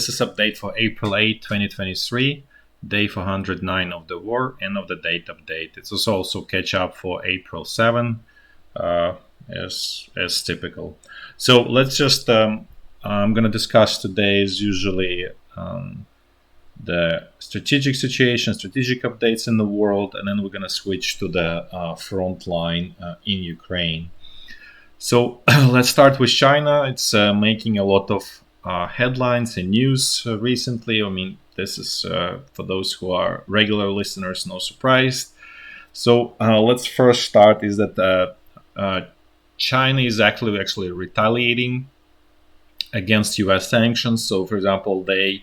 this is update for April 8, 2023, day 409 of the war, end of the date update. It was also catch up for April 7, as typical. So let's just, I'm going to discuss today as usually the strategic situation, strategic updates in the world, and then we're going to switch to the front line in Ukraine. So let's start with China. It's making a lot of headlines and news recently. I mean, this is for those who are regular listeners, no surprise. So let's first start is that China is actually retaliating against U.S. sanctions. So, for example, they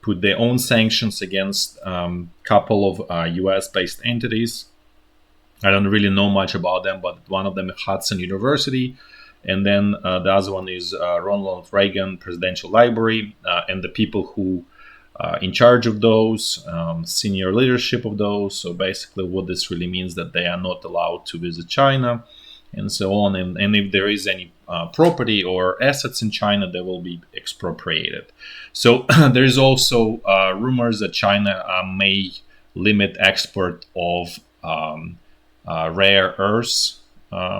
put their own sanctions against a couple of U.S.-based entities. I don't really know much about them, but one of them is Hudson University, and then the other one is Ronald Reagan Presidential Library, and the people who in charge of those, senior leadership of those. So basically what this really means that they are not allowed to visit China and so on. And if there is any property or assets in China, they will be expropriated. So there is also rumors that China may limit export of rare earths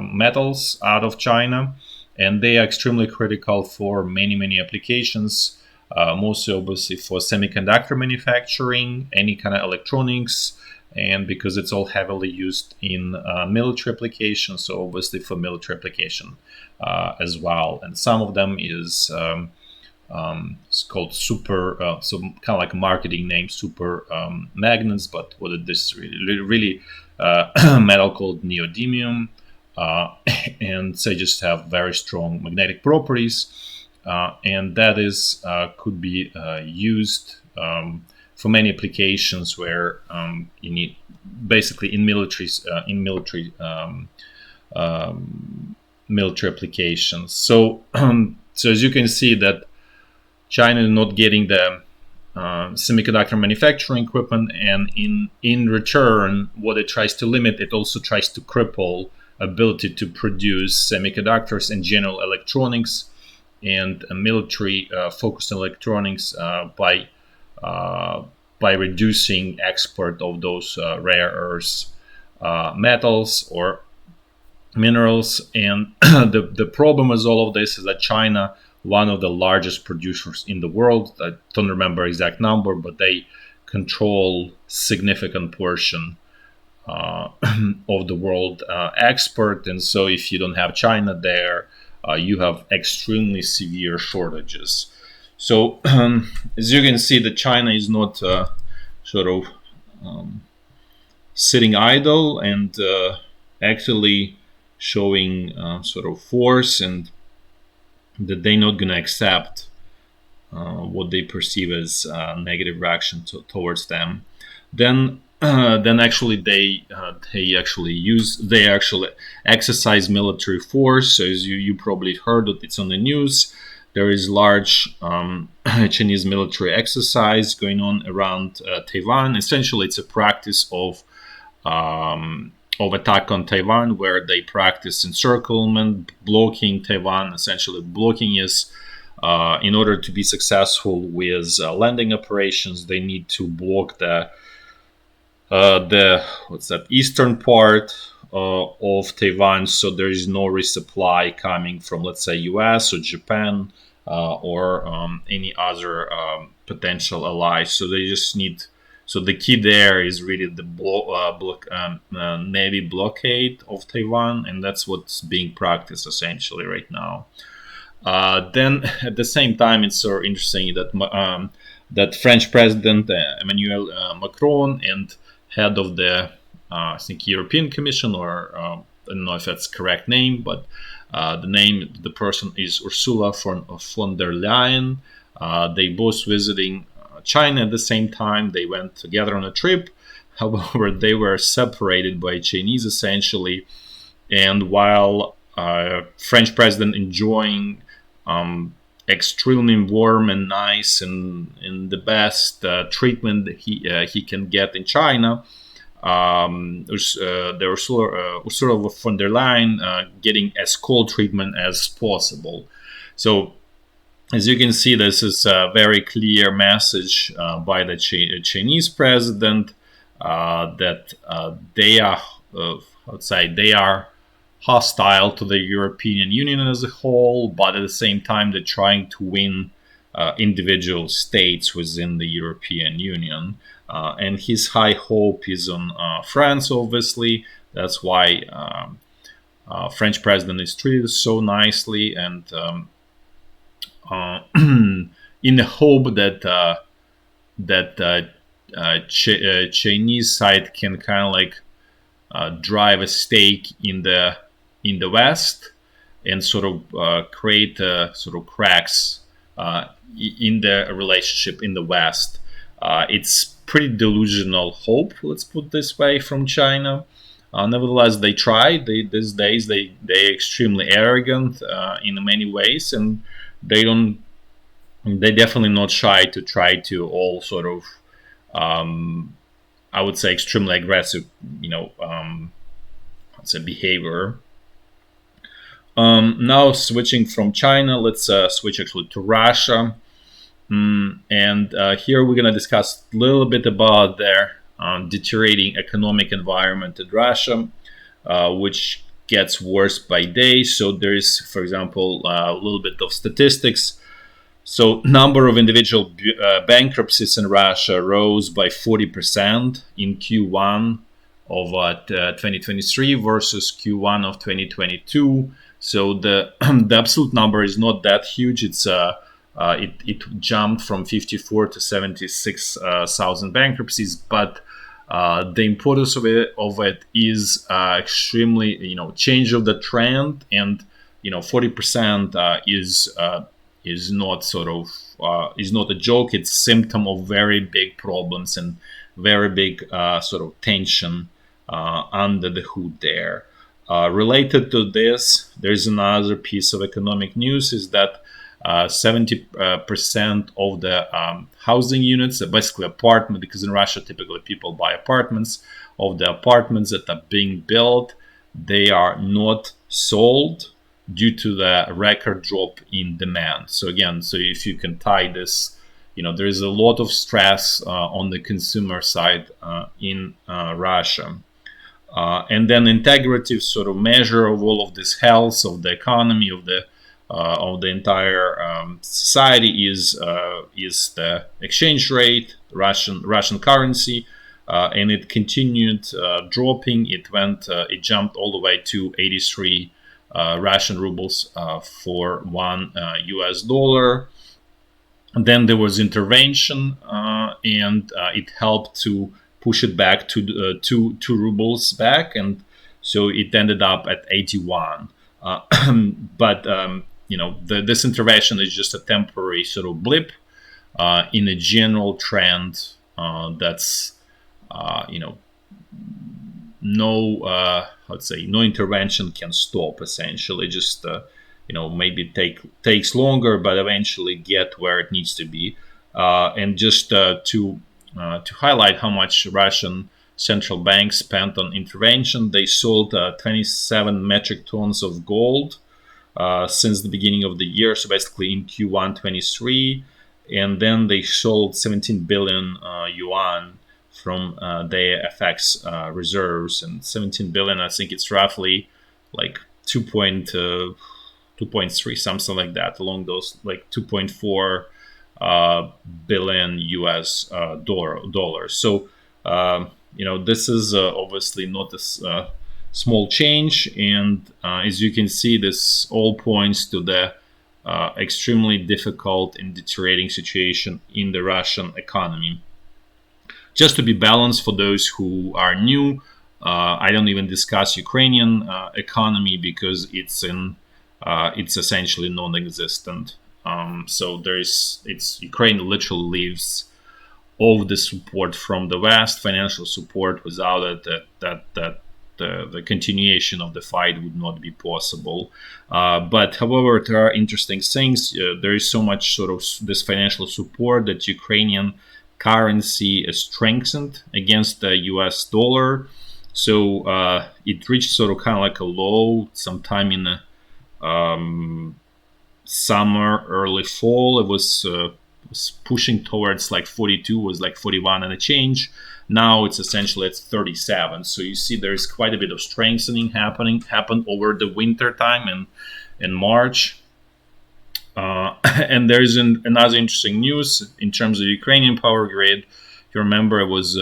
metals out of China, and they are extremely critical for many applications, mostly obviously for semiconductor manufacturing, any kind of electronics, and because it's all heavily used in military applications, so obviously for military application as well. And some of them is it's called super, so kind of like a marketing name, super magnets, but what it is really metal called neodymium, and they just have very strong magnetic properties, and that is could be used for many applications where you need basically in military applications. So so as you can see that China is not getting the semiconductor manufacturing equipment, and in return, what it tries to limit, it also tries to cripple ability to produce semiconductors and general electronics and military focused electronics by reducing export of those rare earths metals or minerals. And the problem with all of this is that China, one of the largest producers in the world, I don't remember exact number, but they control significant portion of the world export. And so if you don't have China there, you have extremely severe shortages. So as you can see that China is not sort of sitting idle and actually showing sort of force, and that they're not going to accept what they perceive as negative reaction towards them. Then actually they actually exercise military force. So as you probably heard that it's on the news, there is large Chinese military exercise going on around Taiwan. Essentially, it's a practice of attack on Taiwan, where they practice encirclement, blocking Taiwan. Essentially, blocking is in order to be successful with landing operations, they need to block the eastern part of Taiwan, so there is no resupply coming from, let's say, US or Japan or any other potential allies. So they just need. So the key there is really the Navy blockade of Taiwan, and that's what's being practiced essentially right now. Then at the same time, it's so interesting that that French President Emmanuel Macron and head of the I think European Commission, or I don't know if that's the correct name, but the person is Ursula von der Leyen. They both visiting China at the same time. They went together on a trip. However, they were separated by Chinese essentially. And while French president enjoying extremely warm and nice and the best treatment he can get in China, Ursula von der Leyen getting as cold treatment as possible. So as you can see, this is a very clear message by the Chinese president that they are, let's say, they are hostile to the European Union as a whole, but at the same time, they're trying to win individual states within the European Union. And his high hope is on France, obviously. That's why French president is treated so nicely, and in the hope that Chinese side can kind of like drive a stake in the West and sort of create sort of cracks in the relationship in the West. It's pretty delusional hope, let's put this way, from China. Nevertheless, they try. These days they're extremely arrogant in many ways, and they don't. They're definitely not shy to try to all sort of, I would say, extremely aggressive, let's say, behavior. Now switching from China, let's switch actually to Russia. And here we're going to discuss a little bit about their deteriorating economic environment in Russia, which gets worse by day. So there is, for example, a little bit of statistics. So number of individual bankruptcies in Russia rose by 40% in Q1 of 2023 versus Q1 of 2022. So the the absolute number is not that huge. It jumped from 54 to 76,000 bankruptcies, but the importance of it is extremely, change of the trend, and 40% is not sort of is not a joke. It's a symptom of very big problems and very big sort of tension under the hood there. Related to this, there's another piece of economic news, is that 70% of the housing units, basically apartment, because in Russia typically people buy apartments, of the apartments that are being built, they are not sold due to the record drop in demand. So again, if you can tie this, there is a lot of stress on the consumer side in Russia. And then integrative sort of measure of all of this health of the economy of the entire society is the exchange rate, Russian currency, and it continued dropping. It jumped all the way to 83 Russian rubles for $1 US. And then there was intervention, and it helped to push it back to 2 rubles back, and so it ended up at 81. But this intervention is just a temporary sort of blip in a general trend that's no no intervention can stop. Essentially, just maybe takes longer, but eventually get where it needs to be. And just to highlight how much Russian central bank spent on intervention, they sold 27 metric tons of gold since the beginning of the year, so basically in Q1 23, and then they sold 17 billion yuan from their FX reserves, and 17 billion, I think it's roughly like 2.3, something like that, along those, like 2.4 billion US dollars. So this is obviously not a small change, and as you can see, this all points to the extremely difficult and deteriorating situation in the Russian economy. Just to be balanced for those who are new, I don't even discuss Ukrainian economy because it's essentially non-existent. So Ukraine literally lives off the support from the West, financial support. Without it, the continuation of the fight would not be possible. But however, there are interesting things. There is so much sort of this financial support that Ukrainian currency is strengthened against the US dollar. So it reached sort of kind of like a low sometime in summer, early fall, it was pushing towards like 42, was like 41 and a change. Now it's essentially at 37. So you see there's quite a bit of strengthening happened over the winter time and in March. And there's another interesting news in terms of Ukrainian power grid. If you remember, it was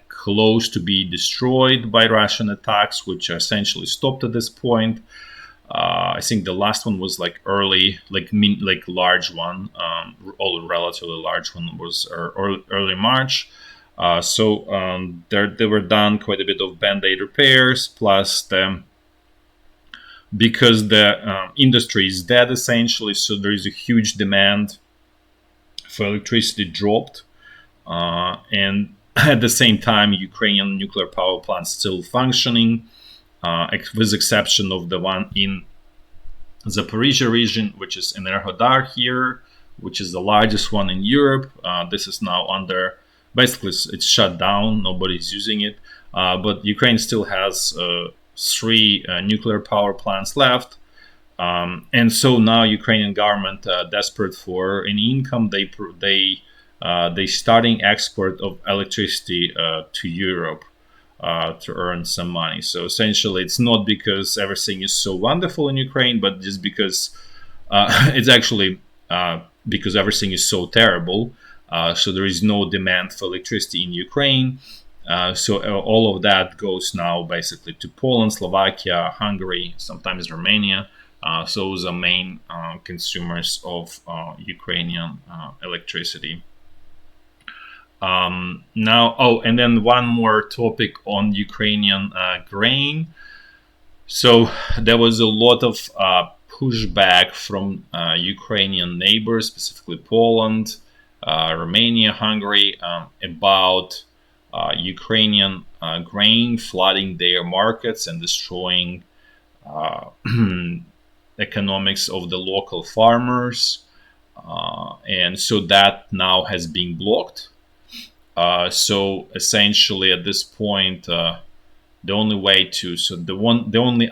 close to be destroyed by Russian attacks, which essentially stopped at this point. I think the last one was like early, like large one, all relatively large one was early March. They were done quite a bit of band-aid repairs, plus because the industry is dead essentially, so there is a huge demand for electricity dropped, and at the same time, Ukrainian nuclear power plants still functioning, with exception of the one in Zaporizhya region, which is Enerhodar here, which is the largest one in Europe. This is now under, basically it's shut down, nobody's using it, but Ukraine still has 3 nuclear power plants left. And so now Ukrainian government, desperate for any income, they starting export of electricity to Europe to earn some money. So essentially, it's not because everything is so wonderful in Ukraine, but just because it's actually because everything is so terrible. So there is no demand for electricity in Ukraine. So all of that goes now basically to Poland, Slovakia, Hungary, sometimes Romania. So those are main consumers of Ukrainian electricity. And then one more topic on Ukrainian grain. So there was a lot of pushback from Ukrainian neighbors, specifically Poland, Romania, Hungary, about Ukrainian grain flooding their markets and destroying economics of the local farmers. And so that now has been blocked. So essentially, at this point, the only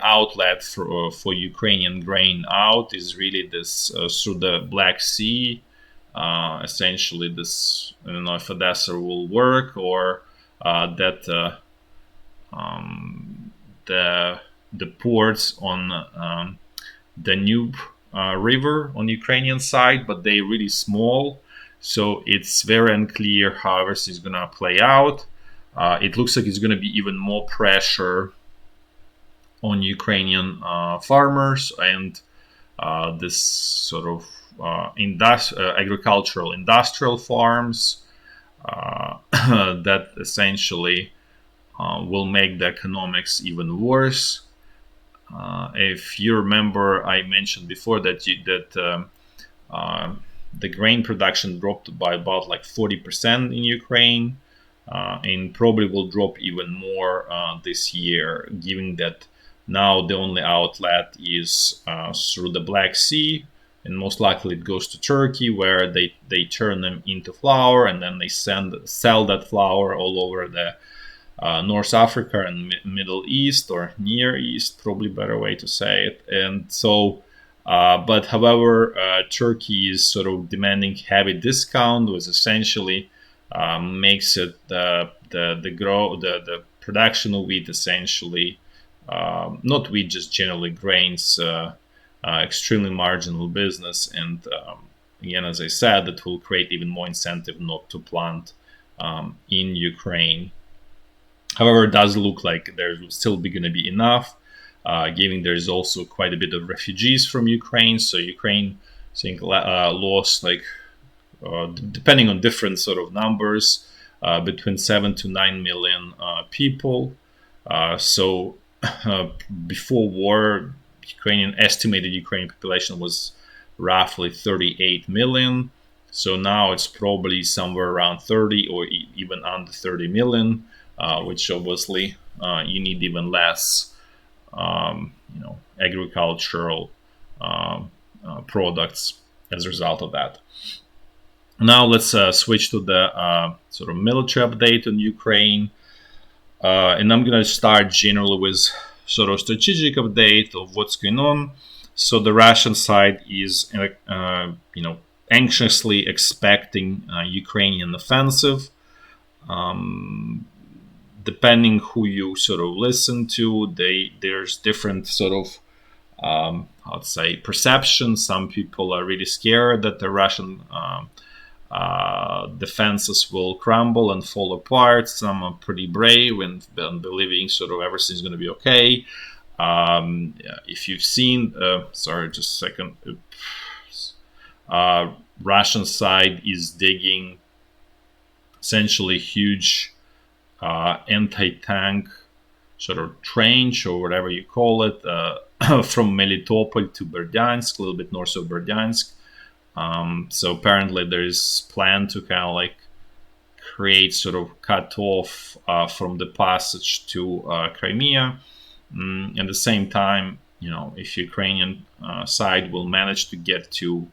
outlet for Ukrainian grain out is really this through the Black Sea. Essentially, this, I don't know if Odessa will work, or that the ports on Danube river on Ukrainian side, but they're really small. So it's very unclear how this is going to play out. It looks like it's going to be even more pressure on Ukrainian farmers and this sort of agricultural industrial farms that essentially will make the economics even worse. If you remember, I mentioned before that the grain production dropped by about like 40% in Ukraine, and probably will drop even more this year, given that now the only outlet is through the Black Sea, and most likely it goes to Turkey, where they turn them into flour, and then they sell that flour all over the North Africa and Middle East, or Near East, probably better way to say it. And so but however, Turkey is sort of demanding heavy discount, which essentially makes it the production of wheat essentially, not wheat, just generally grains, extremely marginal business. And again, as I said, that will create even more incentive not to plant in Ukraine. However, it does look like there's still going to be enough. Given there's also quite a bit of refugees from Ukraine, so Ukraine, I think, lost depending on different sort of numbers, between 7 to 9 million people. So before war, estimated Ukrainian population was roughly 38 million. So now it's probably somewhere around 30 or even under 30 million, which obviously you need even less agricultural products as a result of that. Now let's switch to the sort of military update on Ukraine, and I'm going to start generally with sort of strategic update of what's going on. So the Russian side is, anxiously expecting Ukrainian offensive. Um, Depending who you sort of listen to, there's different sort of I'd say perceptions. Some people are really scared that the Russian defenses will crumble and fall apart. Some are pretty brave and believing sort of everything's going to be okay. If you've seen, sorry, just a second. Russian side is digging essentially huge anti-tank sort of trench or whatever you call it from Melitopol to Berdyansk, a little bit north of Berdyansk. So apparently there is plan to kind of like create sort of cut off from the passage to Crimea. At the same time, if Ukrainian side will manage to get to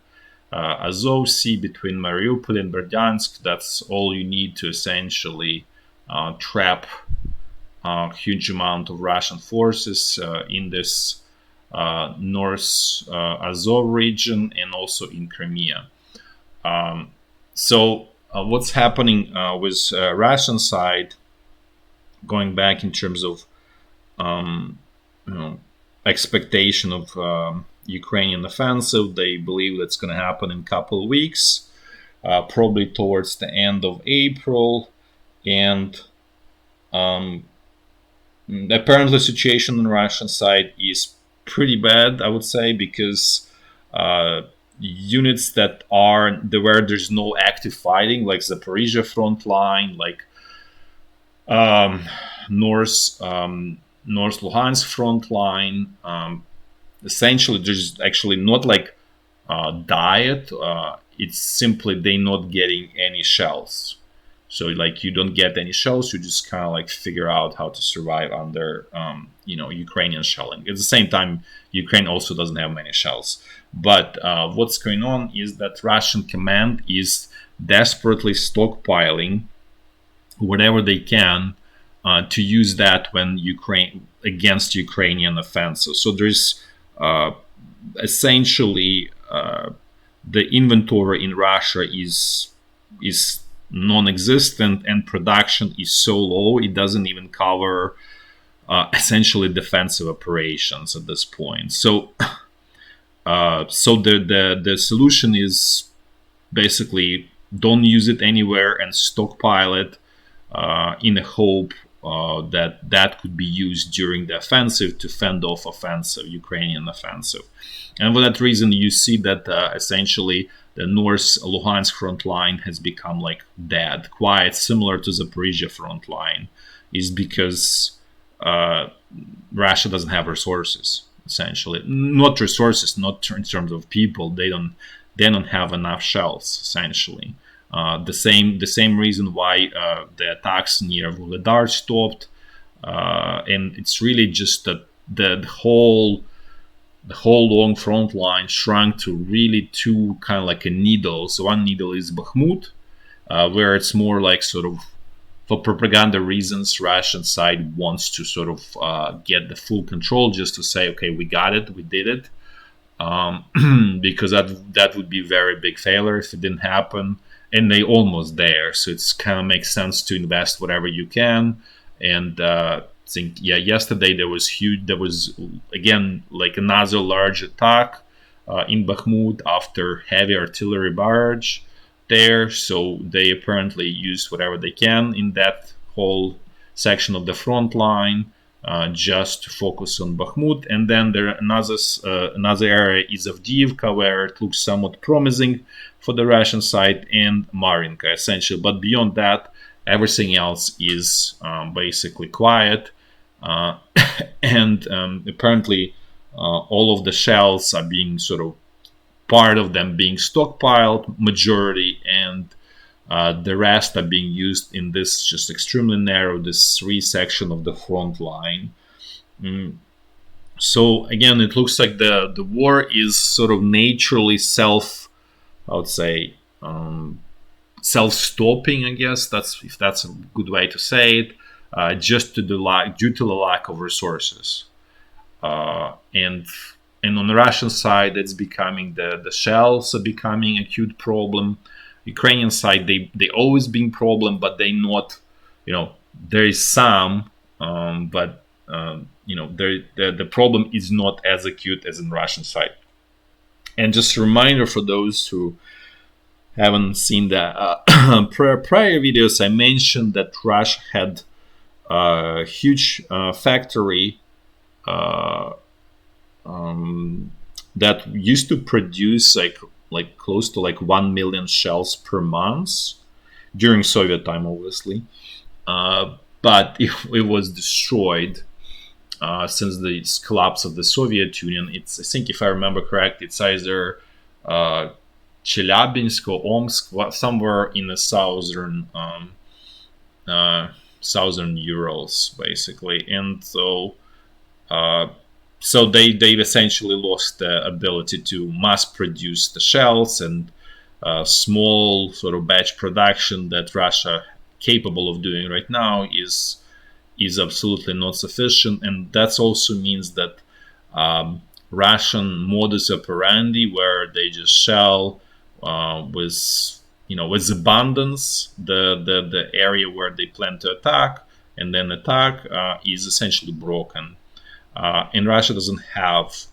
Azov Sea between Mariupol and Berdyansk, that's all you need to essentially trap a huge amount of Russian forces in this North Azov region and also in Crimea. So what's happening with Russian side, going back in terms of expectation of Ukrainian offensive, they believe that's going to happen in a couple of weeks, probably towards the end of April. And apparently the situation on the Russian side is pretty bad, I would say, because units that are where there's no active fighting, like Zaporizhya front line, like North Lugansk front line, essentially there's actually not like diet. It's simply they not getting any shells. So like you don't get any shells, you just kind of like figure out how to survive under Ukrainian shelling. At the same time, Ukraine also doesn't have many shells. But what's going on is that Russian command is desperately stockpiling whatever they can to use that when against Ukrainian offensive. So there's essentially the inventory in Russia is non-existent, and production is so low it doesn't even cover essentially defensive operations at this point. So the solution is basically don't use it anywhere and stockpile it in the hope that could be used during the offensive to fend off Ukrainian offensive. And for that reason, you see that essentially the North Luhansk front line has become like dead, quite similar to the Zaporizhya front line, is because Russia doesn't have resources. Essentially, not resources, not in terms of people. They don't have enough shells. Essentially, the same reason why the attacks near Vuhledar stopped, and it's really just that the whole long front line shrunk to really two kind of like a needle. So one needle is Bahmut, where it's more like sort of for propaganda reasons, Russian side wants to sort of get the full control, just to say, okay, we got it, we did it, because that would be a very big failure if it didn't happen, and they almost there. So it's kind of makes sense to invest whatever you can. And yesterday there was again like another large attack in Bahmut after heavy artillery barrage there. So they apparently used whatever they can in that whole section of the front line just to focus on Bahmut. And then there another area is Avdiivka, where it looks somewhat promising for the Russian side, and Marinka essentially. But beyond that, everything else is basically quiet. And apparently all of the shells are being sort of part of them being stockpiled, majority, and the rest are being used in this just extremely narrow, this 3 section of the front line. So again, it looks like the war is sort of naturally self-stopping, I guess, if that's a good way to say it, just due to the lack of resources. And and on the Russian side, it's becoming the shells are becoming a acute problem. Ukrainian side, they always been problem, but they not, there is some, but the problem is not as acute as in Russian side. And just a reminder for those who haven't seen the prior videos, I mentioned that Russia had a huge factory that used to produce like close to like 1 million shells per month during Soviet time, obviously. But it was destroyed since the collapse of the Soviet Union. It's, I think, if I remember correct, it's either Chelyabinsk or Omsk, somewhere in the southern Urals, basically. And so they've essentially lost the ability to mass produce the shells, and small sort of batch production that Russia capable of doing right now is absolutely not sufficient. And that also means that Russian modus operandi, where they just shell with abundance the area where they plan to attack and then attack, is essentially broken. And Russia doesn't have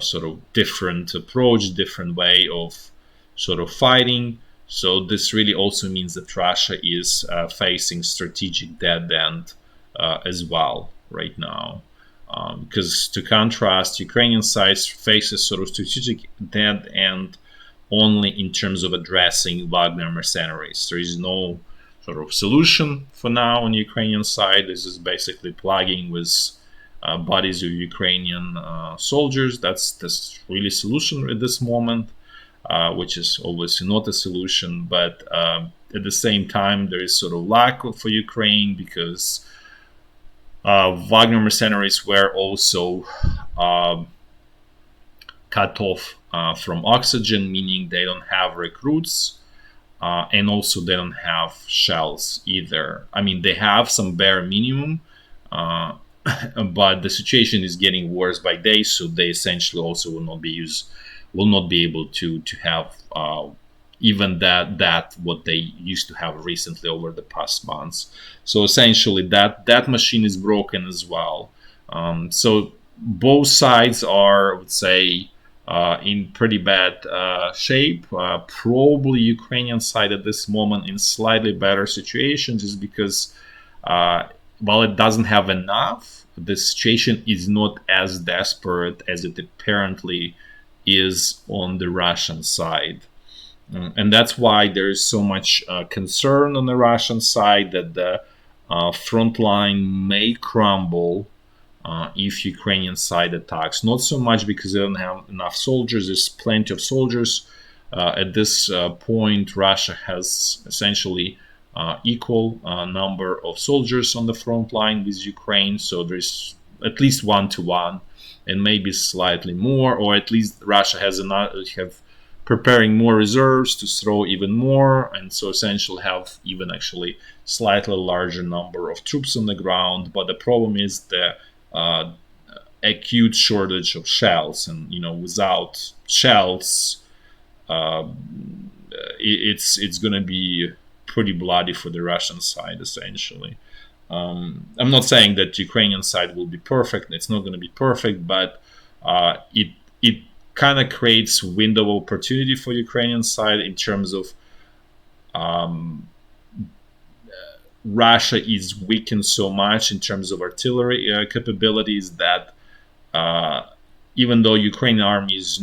sort of different approach, different way of sort of fighting. So this really also means that Russia is facing strategic dead end as well right now. Because to contrast, Ukrainian side faces sort of strategic dead end only in terms of addressing Wagner mercenaries. There is no sort of solution for now on the Ukrainian side. This is basically plugging with bodies of Ukrainian soldiers. That's really solution at this moment, which is obviously not a solution. But at the same time, there is sort of lack for Ukraine, because Wagner mercenaries were also cut off from oxygen, meaning they don't have recruits, and also they don't have shells either. I mean, they have some bare minimum, but the situation is getting worse by day, so they essentially also will not be able to have even that what they used to have recently over the past months. So essentially that machine is broken as well. So both sides are, I would say, in pretty bad shape. Probably Ukrainian side at this moment in slightly better situation, just because while it doesn't have enough, the situation is not as desperate as it apparently is on the Russian side. And that's why there is so much concern on the Russian side that the front line may crumble if Ukrainian side attacks. Not so much because they don't have enough soldiers. There's plenty of soldiers. At this point, Russia has essentially equal number of soldiers on the front line with Ukraine. So there's at least 1-to-1, and maybe slightly more, or at least Russia has preparing more reserves to throw even more, and so essentially have even actually slightly larger number of troops on the ground. But the problem is the acute shortage of shells, and without shells, it's going to be pretty bloody for the Russian side, essentially. I'm not saying that Ukrainian side will be perfect. It's not going to be perfect, but it kind of creates window of opportunity for Ukrainian side in terms of Russia is weakened so much in terms of artillery capabilities that even though Ukrainian army is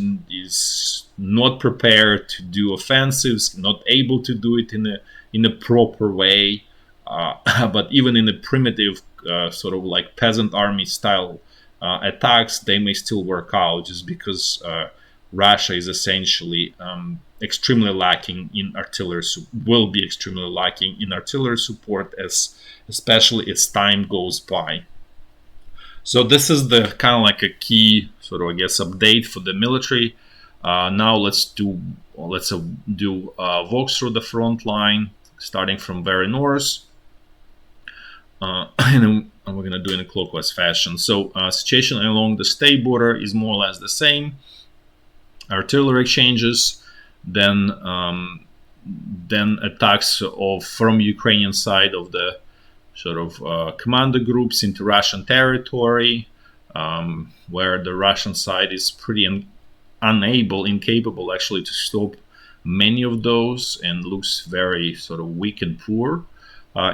not prepared to do offensives, not able to do it in a proper way, but even in a primitive sort of like peasant army style attacks, they may still work out, just because Russia is essentially extremely lacking in artillery, will be extremely lacking in artillery support, especially as time goes by. So this is the kind of like a key sort of, I guess, update for the military. Now let's do walks through the front line, starting from very north. And and we're going to do it in a clockwise fashion. So situation along the state border is more or less the same. Artillery exchanges, then attacks from Ukrainian side of the sort of commander groups into Russian territory, where the Russian side is pretty incapable actually to stop many of those, and looks very sort of weak and poor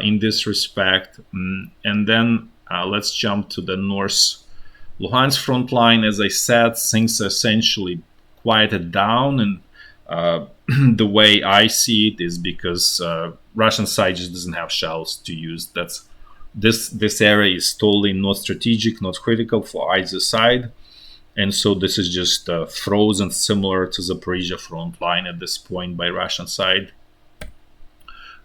in this respect. And then let's jump to the North Lugansk front line. As I said, things essentially quieted down, and the way I see it is because Russian side just doesn't have shells to use. This area is totally not strategic, not critical for either side, and so this is just frozen, similar to Zaporizhya front line at this point by Russian side.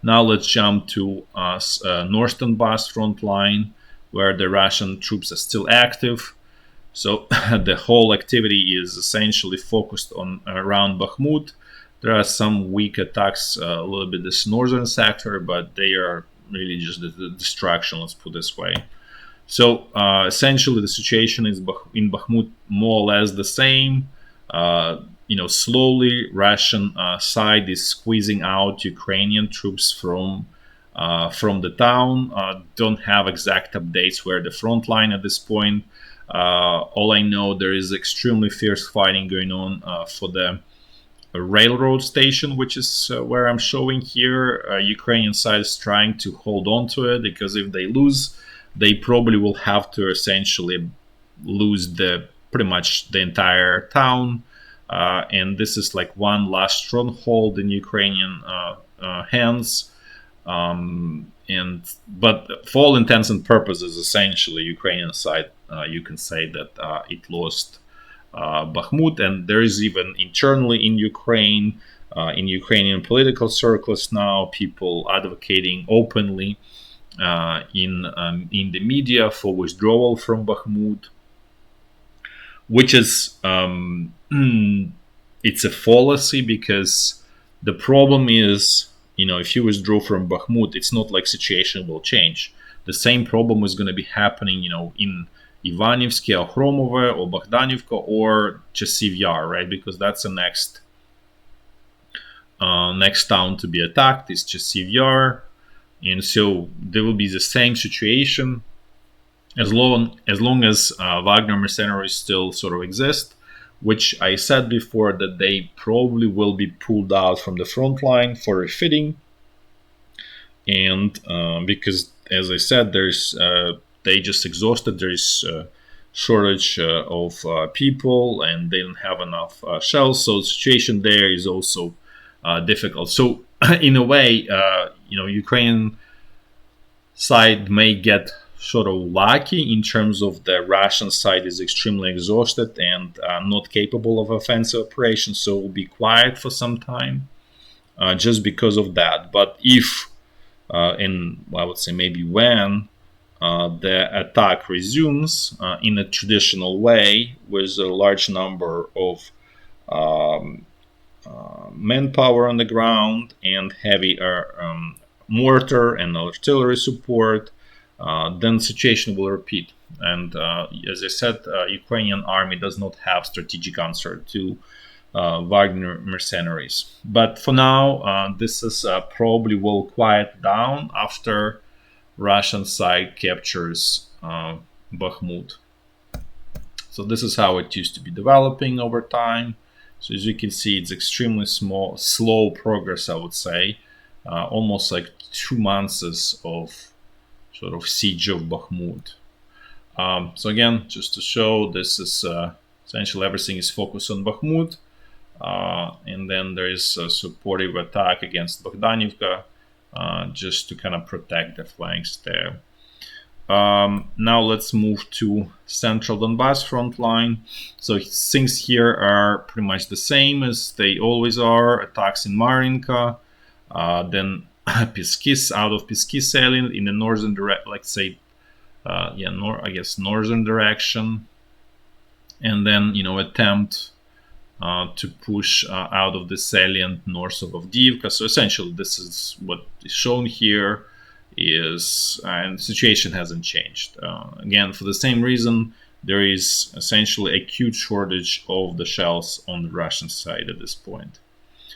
Now let's jump to North Donbass front line, where the Russian troops are still active. So the whole activity is essentially focused on around Bahmut. There are some weak attacks a little bit this northern sector, but they are really just the distraction, let's put it this way. So essentially the situation is in Bahmut more or less the same. Slowly Russian side is squeezing out Ukrainian troops from the town. Don't have exact updates where the front line at this point. All I know, there is extremely fierce fighting going on for the railroad station, which is where I'm showing here. Ukrainian side is trying to hold on to it, because if they lose, they probably will have to essentially lose pretty much the entire town. And this is like one last stronghold in Ukrainian hands. But for all intents and purposes, essentially Ukrainian side, you can say that it lost Bahmut, and there is even internally in Ukraine, in Ukrainian political circles now, people advocating openly in the media for withdrawal from Bahmut, which is it's a fallacy, because the problem is, if you withdraw from Bahmut, it's not like situation will change. The same problem is going to be happening, in Ivanivsky or Khromovo or Bogdanivka or Chasiv Yar, right? Because that's the next town to be attacked is Chasiv Yar, and so there will be the same situation as long as Wagner mercenaries still sort of exist, which I said before that they probably will be pulled out from the front line for refitting, and because, as I said, they just exhausted. There is shortage of people, and they don't have enough shells, so the situation there is also difficult. So in a way, Ukrainian side may get sort of lucky in terms of the Russian side is extremely exhausted and not capable of offensive operations, so it will be quiet for some time just because of that. But if, and I would say maybe when, the attack resumes in a traditional way with a large number of manpower on the ground and heavy mortar and artillery support, then the situation will repeat. And as I said, Ukrainian army does not have strategic answer to Wagner mercenaries. But for now, this is probably will quiet down after Russian side captures Bahmut. So this is how it used to be developing over time. So as you can see, it's extremely slow progress, I would say. Almost like 2 months of sort of siege of Bahmut. So again, just to show, this is essentially everything is focused on Bahmut. And then there is a supportive attack against Bogdanivka, just to kind of protect the flanks there. Now let's move to central Donbass front line. So things here are pretty much the same as they always are. Attacks in Marinka, then Piskis, out of Piskis salient in the northern direction, let's say, northern direction, and then attempt to push out of the salient north of Avdiivka. So essentially, this is what is shown here. is, and the situation hasn't changed. Again, for the same reason, there is essentially a acute shortage of the shells on the Russian side at this point.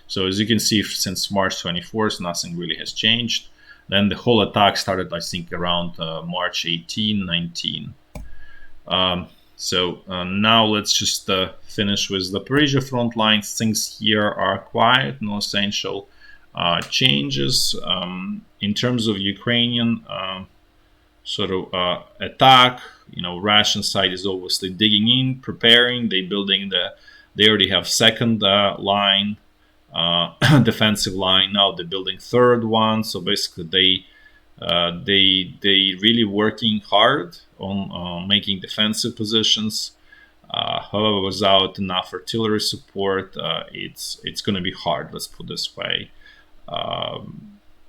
So as you can see, since March 24th, nothing really has changed. Then the whole attack started, I think, around March 18, 19. Now let's just finish with the Zaporizhya front lines. Things here are quiet, no essential changes. In terms of Ukrainian attack, Russian side is obviously digging in, preparing. They already have second line, defensive line. Now they're building third one. So basically, they really working hard on making defensive positions. However, without enough artillery support, it's going to be hard. Let's put it this way.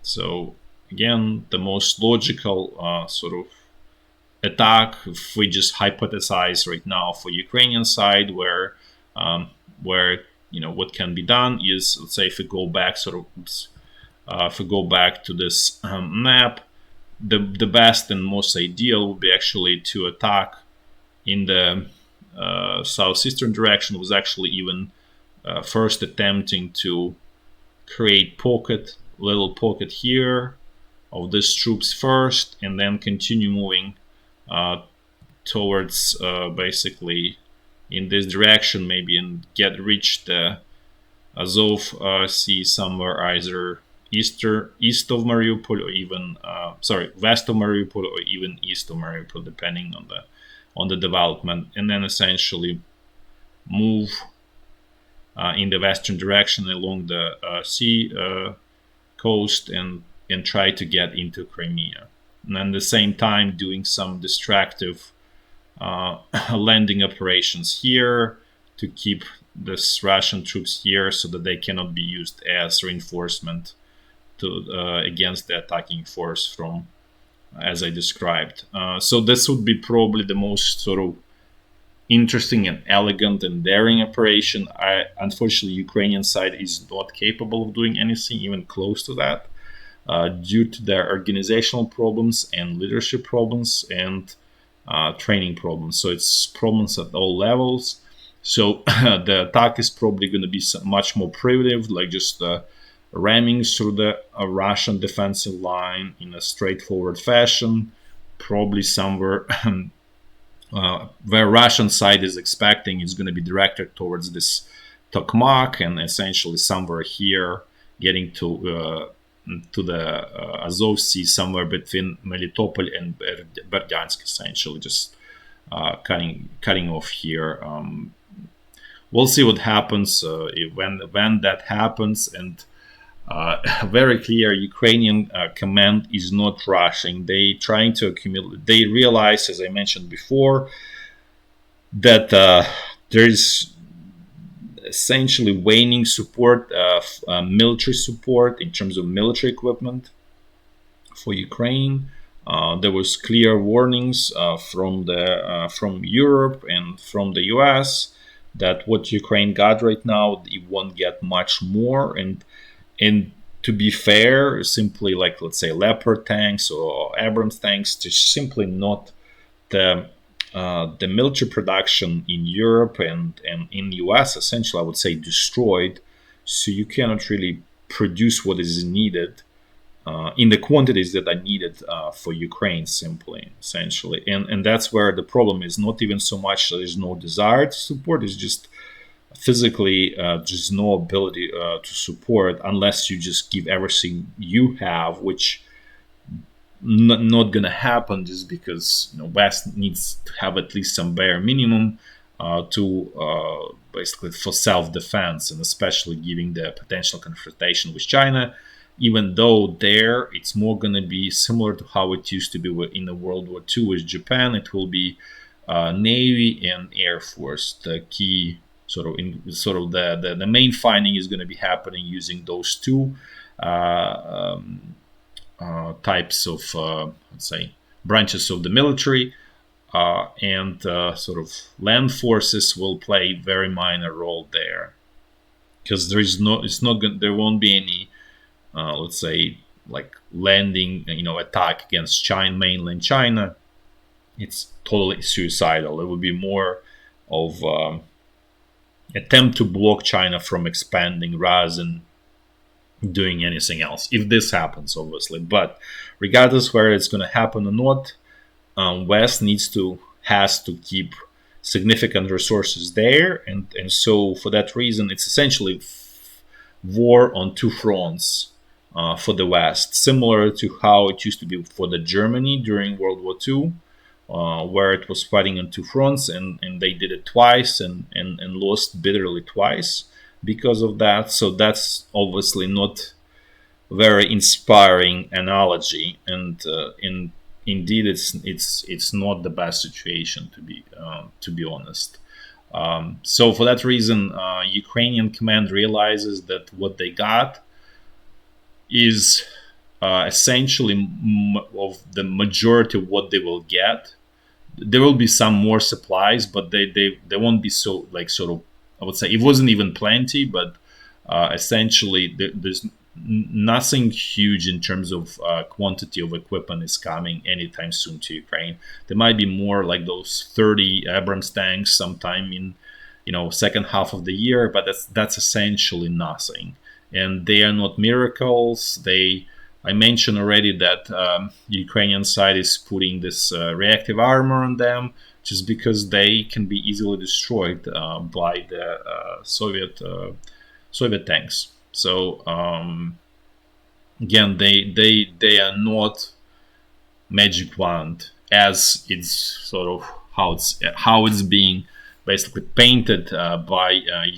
So again, the most logical attack, if we just hypothesize right now for Ukrainian side, where what can be done is, let's say, if we go back to this map, the best and most ideal would be actually to attack in the southeastern direction. Was actually even first attempting to create little pocket here of these troops first, and then continue moving towards basically in this direction, maybe, and reach the Azov Sea somewhere either east of Mariupol, or even west of Mariupol, or even east of Mariupol, depending on the development, and then essentially move in the western direction along the sea coast and try to get into Crimea, and at the same time doing some distractive landing operations here to keep this Russian troops here so that they cannot be used as reinforcement against the attacking force from, as I described. So this would be probably the most interesting and elegant and daring operation. Unfortunately, Ukrainian side is not capable of doing anything even close to that due to their organizational problems and leadership problems and training problems. So it's problems at all levels. So the attack is probably going to be much more primitive, like just ramming through the Russian defensive line in a straightforward fashion, probably somewhere where Russian side is expecting is going to be directed towards this Tokmak, and essentially somewhere here getting to the Azov Sea, somewhere between Melitopol and Berdyansk, essentially just cutting off here. We'll see what happens when that happens, and very clear, Ukrainian command is not rushing. They trying to accumulate. They realize, as I mentioned before, that there is essentially waning support, military support in terms of military equipment for Ukraine. There was clear warnings from Europe and from the US that what Ukraine got right now, it won't get much more. And to be fair, simply like, let's say, Leopard tanks or Abrams tanks, just simply not the military production in Europe and in the US, essentially, I would say, destroyed. So you cannot really produce what is needed in the quantities that are needed for Ukraine, simply, essentially. And that's where the problem is. Not even so much there's no desire to support, it's just physically just no ability to support unless you just give everything you have, which not going to happen just because West needs to have at least some bare minimum to basically for self-defense, and especially giving the potential confrontation with China, even though there it's more going to be similar to how it used to be in the World War II with Japan. It will be Navy and Air Force. The key the main finding is going to be happening using those two types of, let's say, branches of the military, and land forces will play very minor role there, because there won't be any, let's say, like landing, attack against China, mainland China, it's totally suicidal. It would be more of attempt to block China from expanding rather than doing anything else. If this happens, obviously, but regardless whether it's going to happen or not, West has to keep significant resources there, and so for that reason, it's essentially war on two fronts for the West, similar to how it used to be for the Germany during World War II, where it was fighting on two fronts, and they did it twice and lost bitterly twice because of that. So that's obviously not very inspiring analogy, and indeed it's not the best situation to be honest. So for that reason, Ukrainian command realizes that what they got is essentially of the majority of what they will get. There will be some more supplies, but they won't be so, like, sort of, I would say it wasn't even plenty, but essentially there's nothing huge in terms of quantity of equipment is coming anytime soon to Ukraine. There might be more, like those 30 Abrams tanks sometime in second half of the year, but that's essentially nothing, and they are not miracles. I mentioned already that the Ukrainian side is putting this reactive armor on them just because they can be easily destroyed by the Soviet tanks. So again, they are not magic wand as it's sort of how it's being basically painted by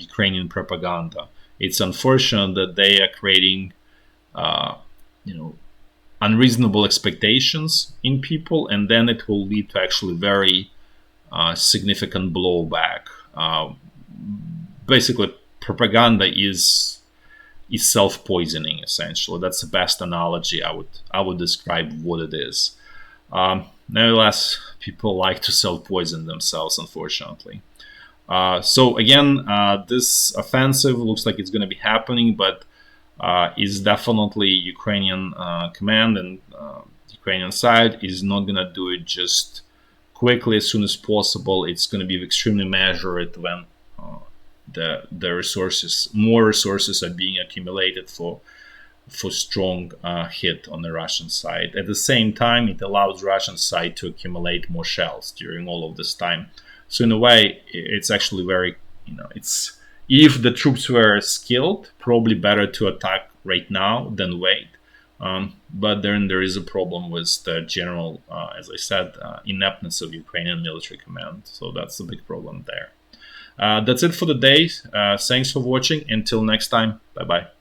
Ukrainian propaganda. It's unfortunate that they are creating unreasonable expectations in people, and then it will lead to actually very significant blowback. Basically, propaganda is self-poisoning. Essentially, that's the best analogy I would describe what it is. Nevertheless, people like to self-poison themselves, unfortunately. So again, this offensive looks like it's going to be happening, but is definitely Ukrainian command and Ukrainian side is not going to do it just quickly as soon as possible. It's going to be extremely measured when more resources are being accumulated for strong hit on the Russian side. At the same time, it allows Russian side to accumulate more shells during all of this time. So in a way, it's actually very, it's, if the troops were skilled, probably better to attack right now than wait. But then there is a problem with the general, as I said, ineptness of Ukrainian military command. So that's the big problem there. That's it for the day. Thanks for watching. Until next time. Bye-bye.